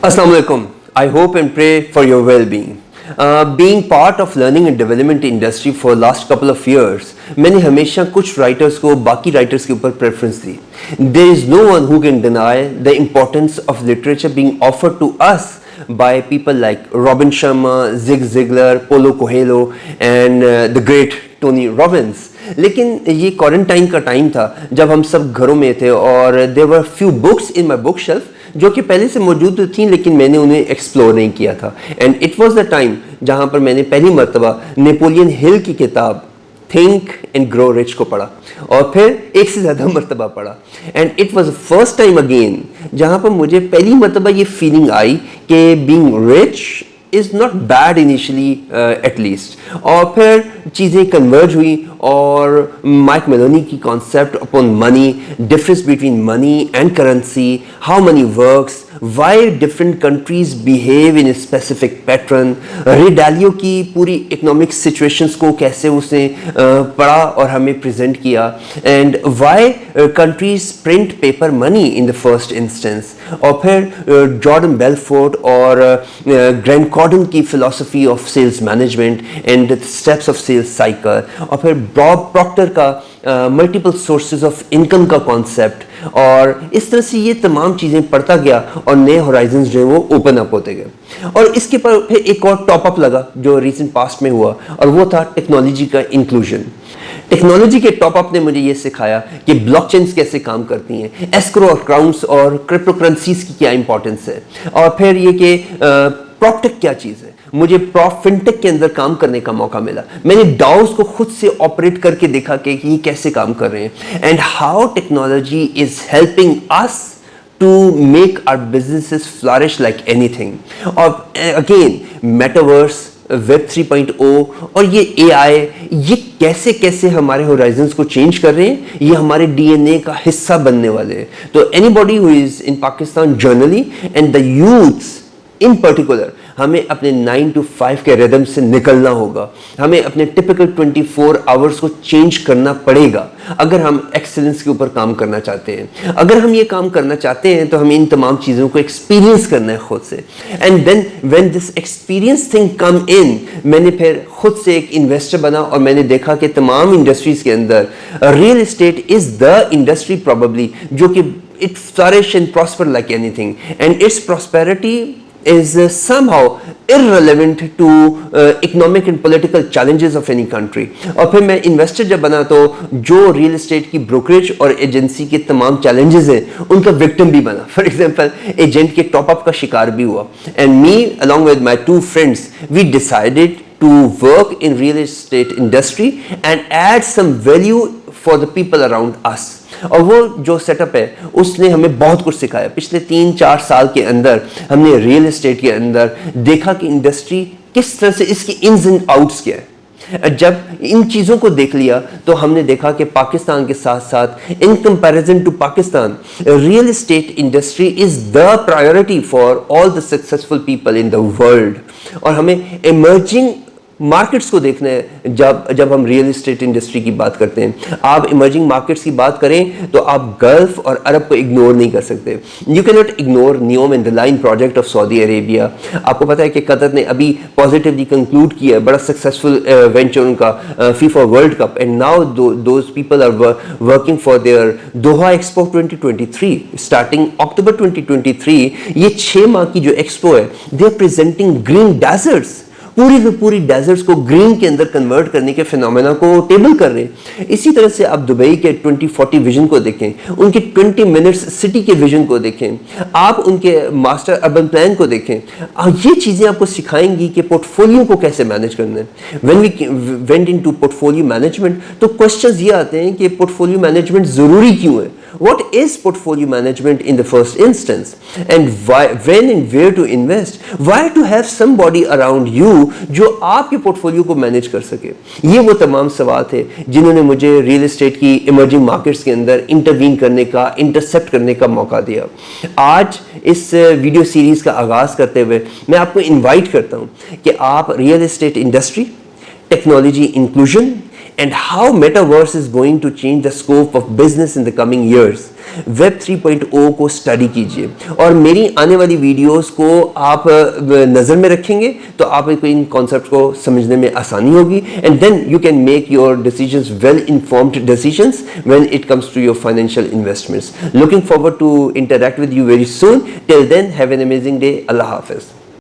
Assalamu alaikum. I hope and pray for your well-being. Being part of learning and development industry for last couple of years, मैंने हमेशा कुछ writers को बाकी writers के ऊपर preference the. There is no one who can deny the importance of literature being offered to us by people like Robin Sharma, Zig Ziglar, Paulo Coelho and the great Tony Robbins. लेकिन ये quarantine का time था जब हम सब घरों में थे और there were few books in my bookshelf जो कि पहले से मौजूद थी लेकिन मैंने उन्हें एक्सप्लोर नहीं किया था. And it was the time जहां पर मैंने पहली मर्तबा नेपोलियन हिल की किताब थिंक एंड ग्रो रिच को पढ़ा और फिर एक से ज़्यादा मर्तबा पढ़ा. And it was the first time again जहां पर मुझे पहली मर्तबा ये फीलिंग आई कि being rich is not bad initially at least. और फिर चीज़ें कन्वर्ज हुई और माइक मेलोनी की concept upon money, difference between money and currency, how money works, why different countries behave in specific pattern, Ray Dalio की पूरी economic situations को कैसे उसने पढ़ा और हमें प्रेजेंट किया. And why countries print paper money in the first instance. और फिर जॉर्डन बेलफोर्ट और ग्रैंड कॉर्डन की philosophy of sales management and steps of sales cycle. और फिर बॉब प्रॉक्टर का मल्टीपल सोर्सेज ऑफ इनकम का कॉन्सेप्ट. और इस तरह से ये तमाम चीज़ें पढ़ता गया और नए होराइजन्स जो है वो ओपन अप होते गए. और इसके पर फिर एक और टॉप अप लगा जो रिसेंट पास्ट में हुआ और वो था टेक्नोलॉजी का इंक्लूजन. टेक्नोलॉजी के टॉप अप ने मुझे ये सिखाया कि ब्लॉकचेन्स कैसे काम करती हैं, एस्क्रो और क्राउन्स और क्रिप्टोकरेंसीज की क्या इंपॉर्टेंस है. और फिर ये कि प्रॉपटेक क्या चीज़ है. मुझे प्रॉप फिनटेक के अंदर काम करने का मौका मिला. मैंने डाउस को खुद से ऑपरेट करके देखा कि ये कैसे काम कर रहे हैं and how technology is helping us to make our businesses flourish like anything. और again metaverse, Web 3.0 और ये AI ये कैसे कैसे हमारे horizons को change कर रहे हैं, ये हमारे DNA का हिस्सा बनने वाले हैं. तो anybody who is in Pakistan generally and the youths in particular, हमें अपने 9 to 5 के रिदम से निकलना होगा. हमें अपने टिपिकल 24 आवर्स को चेंज करना पड़ेगा अगर हम एक्सेलेंस के ऊपर काम करना चाहते हैं. अगर हम ये काम करना चाहते हैं तो हमें इन तमाम चीज़ों को एक्सपीरियंस करना है खुद से. And then when this experience thing come in, मैंने फिर खुद से एक इन्वेस्टर बना और मैंने देखा कि तमाम इंडस्ट्रीज़ के अंदर real estate is the industry probably जो कि it flourish and prosper like anything and it's prosperity is somehow irrelevant to economic and political challenges of any country. और फिर मैं इन्वेस्टर जब बना तो जो रियल एस्टेट की ब्रोकरेज और एजेंसी के तमाम चैलेंजेस हैं उनका विक्टिम भी बना. फॉर एग्जांपल एजेंट के टॉप अप का शिकार भी हुआ. And me along with my two friends we decided to work in real estate industry and add some value for the people around us. और वो जो सेटअप है उसने हमें बहुत कुछ सिखाया. पिछले 3-4 साल के अंदर हमने रियल एस्टेट के अंदर देखा कि इंडस्ट्री किस तरह से इसकी इन्स एंड आउट्स क्या है. जब इन चीज़ों को देख लिया तो हमने देखा कि पाकिस्तान के साथ साथ in comparison to Pakistan real estate industry is the priority for all the successful people in the world. और हमें इमर्जिंग मार्केट्स को देखना है जब हम रियल एस्टेट इंडस्ट्री की बात करते हैं. आप इमर्जिंग मार्केट्स की बात करें तो आप गल्फ और अरब को इग्नोर नहीं कर सकते. You can not ignore NEOM and the line project of Saudi Arabia. आपको पता है कि कतर ने अभी पॉजिटिवली कंक्लूड किया है, बड़ा सक्सेसफुल वेंचर उनका FIFA World Cup. And now those people are working for their Doha Expo 2023 starting October 2023. ये 6 माह की जो एक्सपो है they are presenting green deserts. पूरी की पूरी डेजर्ट्स को ग्रीन के अंदर कन्वर्ट करने के फिनोमेना को टेबल कर रहे हैं. इसी तरह से आप दुबई के 2040 विजन को देखें, उनके 20 मिनट्स सिटी के विजन को देखें, आप उनके मास्टर अर्बन प्लान को देखें. ये चीज़ें आपको सिखाएंगी कि पोर्टफोलियो को कैसे मैनेज करना है. When we went into portfolio management तो क्वेश्चंस ये आते हैं कि पोर्टफोलियो मैनेजमेंट ज़रूरी क्यों है. What is portfolio management in the first instance, and why, when and where to invest? Why to have somebody around you जो आपके पोर्टफोलियो को मैनेज कर सके. ये वो तमाम सवाल थे जिन्होंने मुझे रियल एस्टेट की इमर्जिंग मार्केट्स के अंदर इंटरवीन करने का, इंटरसेप्ट करने का मौका दिया. आज इस वीडियो सीरीज़ का आगाज़ करते हुए मैं आपको इनवाइट करता हूँ कि आप real estate industry, technology inclusion and how metaverse is going to change the scope of business in the coming years. Web 3.0 کو اسٹڈی کیجیے اور میری آنے والی ویڈیوز کو آپ نظر میں رکھیں گے تو آپ کو ان کانسیپٹ کو سمجھنے میں آسانی ہوگی, and then you can make your decisions well informed decisions when it comes to your financial investments. Looking forward to interact with you very soon. Till then, have an amazing day. Allah Hafiz.